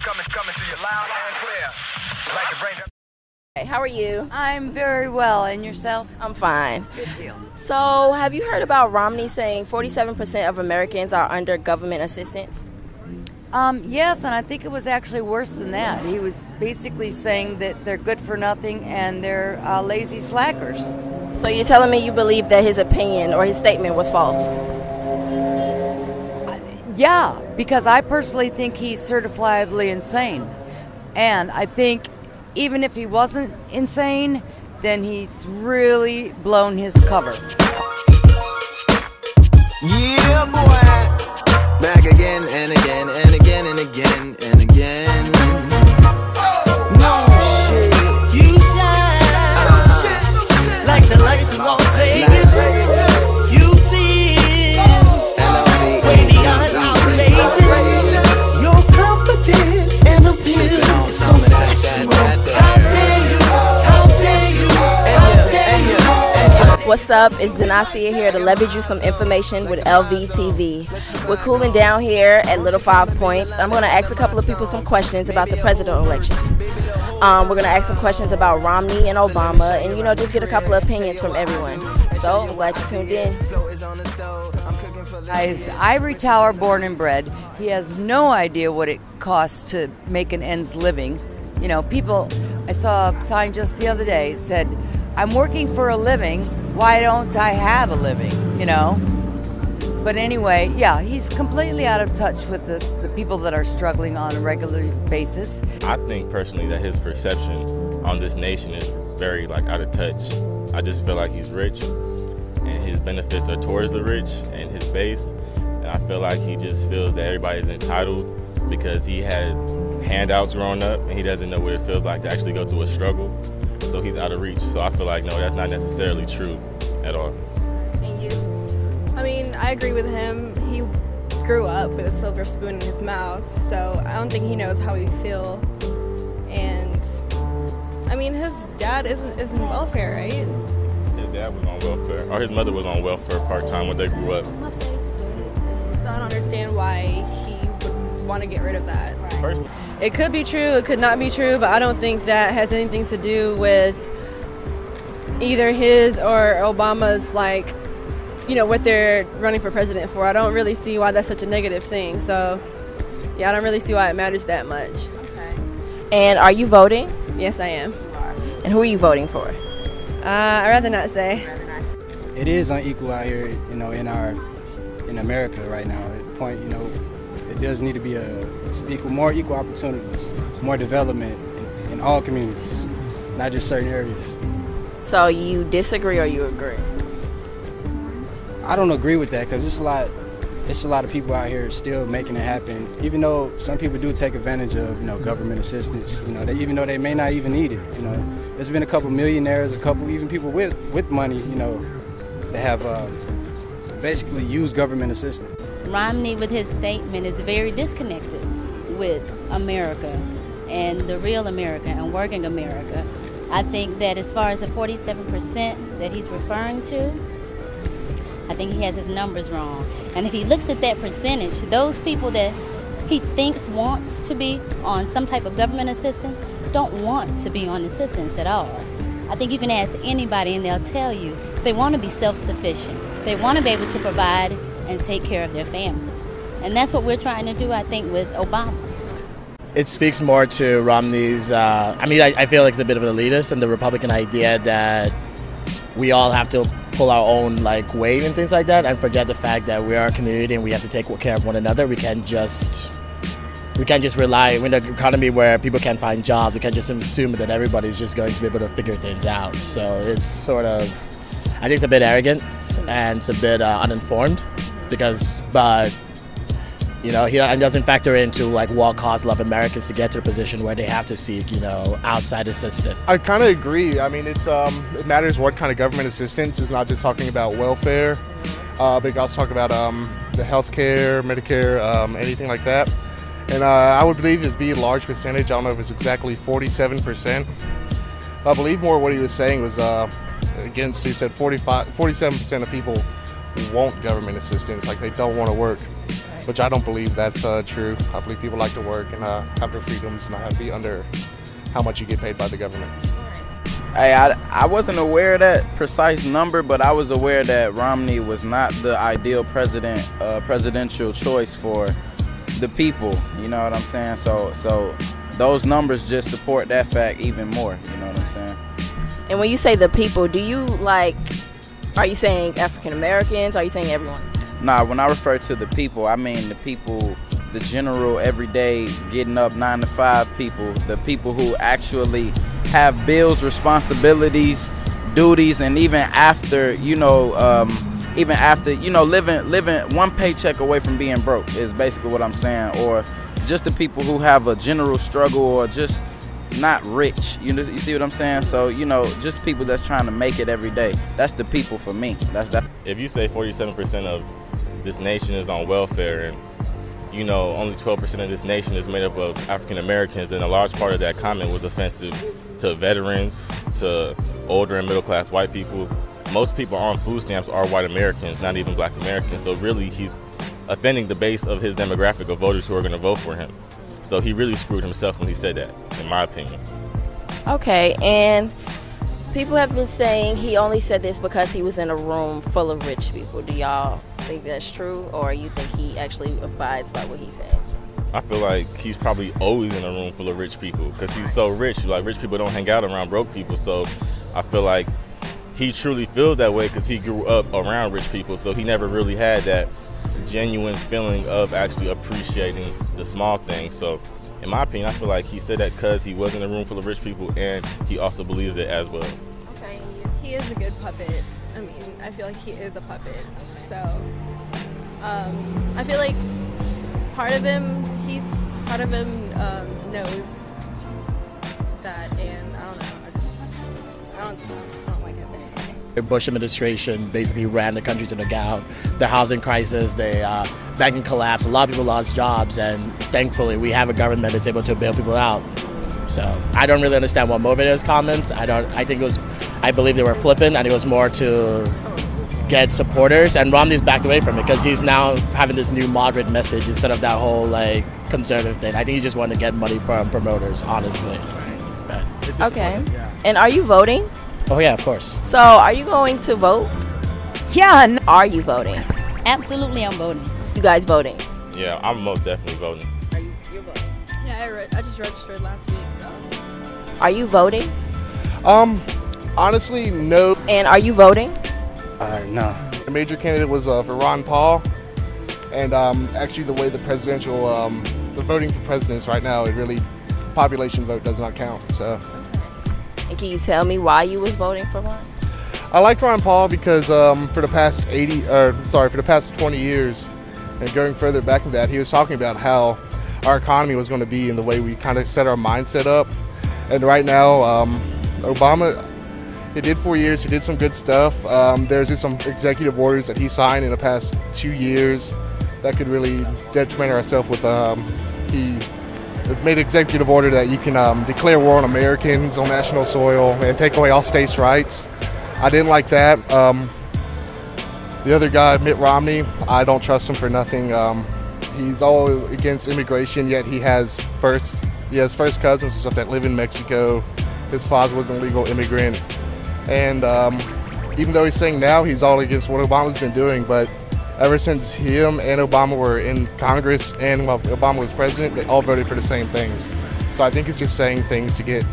coming to you loud and clear. Like the rain. Hey, how are you? I'm very well, and yourself? I'm fine. Good deal. So, have you heard about Romney saying 47% of Americans are under government assistance? Yes, and I think it was actually worse than that. He was basically saying that they're good for nothing and they're lazy slackers. So you're telling me you believe that his opinion or his statement was false? Yeah, because I personally think he's certifiably insane. And I think even if he wasn't insane, then he's really blown his cover. Yeah, boy. Back again and again and again and again and again. No shit. You shine like the lights of Las Vegas. You feel way beyond outrageous. Your confidence and appeal is so sexual. How dare you? How dare you? How dare you? What's up? It's Danasia here to leverage you some information with LVTV. We're cooling down here at Little 5 Points. I'm going to ask a couple of people some questions about the presidential election. We're going to ask some questions about Romney and Obama and, just get a couple of opinions from everyone. So I'm glad you tuned in. Guys, Ivory Tower, born and bred. He has no idea what it costs to make an ends living. People, I saw a sign just the other day, said, I'm working for a living. Why don't I have a living, But anyway, yeah, he's completely out of touch with the people that are struggling on a regular basis. I think personally that his perception on this nation is very out of touch. I just feel like he's rich and his benefits are towards the rich and his base. And I feel like he just feels that everybody's entitled because he had handouts growing up and he doesn't know what it feels like to actually go through a struggle. So he's out of reach. So I feel like, no, that's not necessarily true at all. And you? I mean, I agree with him. He grew up with a silver spoon in his mouth, so I don't think he knows how we feel. And, I mean, his dad is in welfare, right? His dad was on welfare, or his mother was on welfare part-time when they grew up. So I don't understand why he would want to get rid of that. Personally, it could be true, it could not be true, but I don't think that has anything to do with either his or Obama's, what they're running for president for. I don't really see why that's such a negative thing. So, yeah, I don't really see why it matters that much. Okay. And are you voting? Yes, I am. You are. And who are you voting for? I'd rather not say. It is unequal out here, in America right now. At the point, it does need to be more equal opportunities, more development in all communities, not just certain areas. So you disagree or you agree? I don't agree with that because it's a lot of people out here still making it happen. Even though some people do take advantage of government assistance, even though they may not even need it. There's been a couple millionaires, a couple even people with money, that have basically used government assistance. Romney, with his statement, is very disconnected with America and the real America and working America. I think that as far as the 47% that he's referring to, I think he has his numbers wrong. And if he looks at that percentage, those people that he thinks wants to be on some type of government assistance don't want to be on assistance at all. I think you can ask anybody and they'll tell you they want to be self-sufficient. They want to be able to provide and take care of their families. And that's what we're trying to do, I think, with Obama. It speaks more to Romney's, I feel like it's a bit of an elitist and the Republican idea that we all have to pull our own weight and things like that and forget the fact that we are a community and we have to take care of one another. We can't just rely in an economy where people can't find jobs. We can't just assume that everybody's just going to be able to figure things out. So it's sort of, I think it's a bit arrogant and it's a bit uninformed but he doesn't factor into what costs a lot of Americans to get to a position where they have to seek outside assistance. I kind of agree. I mean, it matters what kind of government assistance. It's not just talking about welfare, but it also talk about the health care, Medicare, anything like that. And I would believe it'd be a large percentage. I don't know if it's exactly 47%. I believe more what he was saying was he said 47% of people want government assistance, they don't want to work. which I don't believe that's true. I believe people like to work and have their freedoms and not have to be under how much you get paid by the government. Hey, I wasn't aware of that precise number, but I was aware that Romney was not the ideal presidential choice for the people. You know what I'm saying? So those numbers just support that fact even more. You know what I'm saying? And when you say the people, do you are you saying African Americans? Are you saying everyone? Nah, when I refer to the people, I mean the people, the general, everyday, getting up 9 to 5 people, the people who actually have bills, responsibilities, duties, and even after, living one paycheck away from being broke is basically what I'm saying. Or just the people who have a general struggle or just not rich. You see what I'm saying? So, just people that's trying to make it every day. That's the people for me. That's that. If you say 47% of this nation is on welfare and only 12% of this nation is made up of African Americans, then a large part of that comment was offensive to veterans, to older and middle class white people. Most people on food stamps are white Americans, not even black Americans. So really he's offending the base of his demographic of voters who are going to vote for him. So he really screwed himself when he said that, in my opinion. Okay, and people have been saying he only said this because he was in a room full of rich people. Do y'all think that's true, or you think he actually abides by what he said? I feel like he's probably always in a room full of rich people because he's so rich. Like, rich people don't hang out around broke people. So I feel like he truly feels that way because he grew up around rich people. So he never really had that genuine feeling of actually appreciating the small things. So in my opinion, I feel like he said that because he was in a room full of rich people and he also believes it as well. Okay, he is a good puppet. I mean, I feel like he is a puppet. So I feel like part of him knows that, and I don't know. I don't like it. The Bush administration basically ran the country to the ground. The housing crisis, the banking collapse, a lot of people lost jobs, and thankfully we have a government that's able to bail people out. So I don't really understand what motivated his comments. I believe they were flippant, and it was more to get supporters, and Romney's backed away from it because he's now having this new moderate message instead of that whole conservative thing. I think he just wanted to get money from promoters, honestly. Okay. And are you voting? Oh yeah, of course. So are you going to vote? Yeah. Are you voting? Absolutely, I'm voting. You guys voting? Yeah, I'm most definitely voting. You're voting? Yeah, I just registered last week, so. Are you voting? Honestly, no. And are you voting? No. The major candidate was for Ron Paul, and actually the way the voting for presidents right now, population vote does not count. So. And can you tell me why you was voting for Ron? I liked Ron Paul because for the past 20 years, and going further back than that, he was talking about how our economy was going to be and the way we kind of set our mindset up. And right now, Obama. He did 4 years. He did some good stuff. There's just some executive orders that he signed in the past 2 years that could really detriment ourselves with. He made an executive order that you can declare war on Americans on national soil and take away all states' rights. I didn't like that. The other guy, Mitt Romney, I don't trust him for nothing. He's all against immigration, yet he has first cousins and stuff that live in Mexico. His father was an illegal immigrant. And even though he's saying now he's all against what Obama's been doing, but ever since him and Obama were in Congress and Obama was president, they all voted for the same things. So I think he's just saying things to get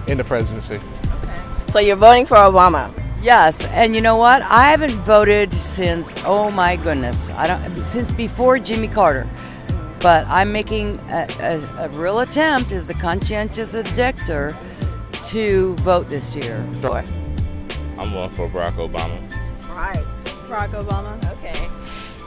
into presidency. Okay. So you're voting for Obama? Yes, and you know what? I haven't voted since, oh my goodness, since before Jimmy Carter. But I'm making a real attempt as a conscientious objector to vote this year. Sure. I'm voting for Barack Obama. Right. Barack Obama. Okay.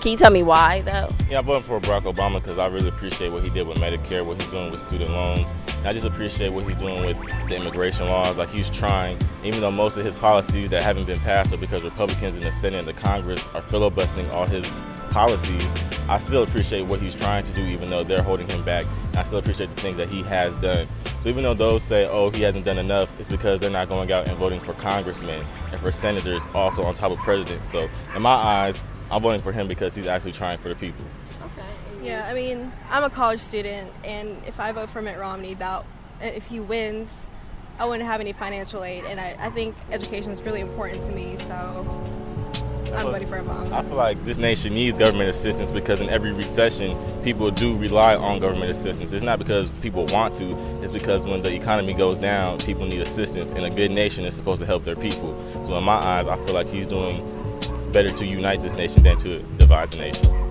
Can you tell me why, though? Yeah, I'm voting for Barack Obama because I really appreciate what he did with Medicare, what he's doing with student loans. And I just appreciate what he's doing with the immigration laws. Like, he's trying, even though most of his policies that haven't been passed are because Republicans in the Senate and the Congress are filibustering all his policies, I still appreciate what he's trying to do, even though they're holding him back. And I still appreciate the things that he has done. So even though those say, oh, he hasn't done enough, it's because they're not going out and voting for congressmen and for senators also on top of presidents. So in my eyes, I'm voting for him because he's actually trying for the people. Okay. Yeah, I mean, I'm a college student, and if I vote for Mitt Romney, if he wins, I wouldn't have any financial aid, and I think education is really important to me, so I'm voting for Obama. I feel like this nation needs government assistance because in every recession, people do rely on government assistance. It's not because people want to, it's because when the economy goes down, people need assistance, and a good nation is supposed to help their people. So in my eyes, I feel like he's doing better to unite this nation than to divide the nation.